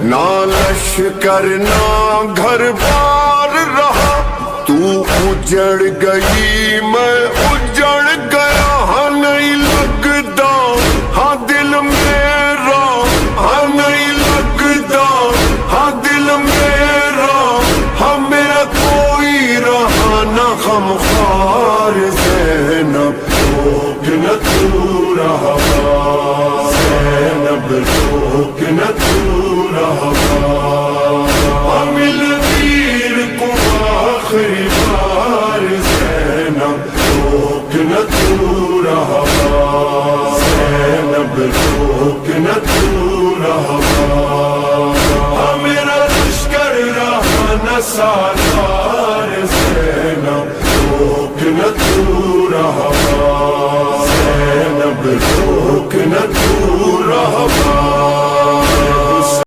نہ لشکر نہ گھر بار رہا، تو اجڑ گئی میں اجڑ گیا، ہاں نہیں لگتا ہاں دل میرا، ہاں نہیں لگتا ہاں دل میرا، ہاں میرا کوئی رہا نہ غمخوار زینب روک نہ تو رہا، زینب روک نہ تو رہا، مل ویر کو آخری بار زینب روک نہ تو رہا، زینب روک نہ تو رہا، میرا لشکر رہا نہ سارا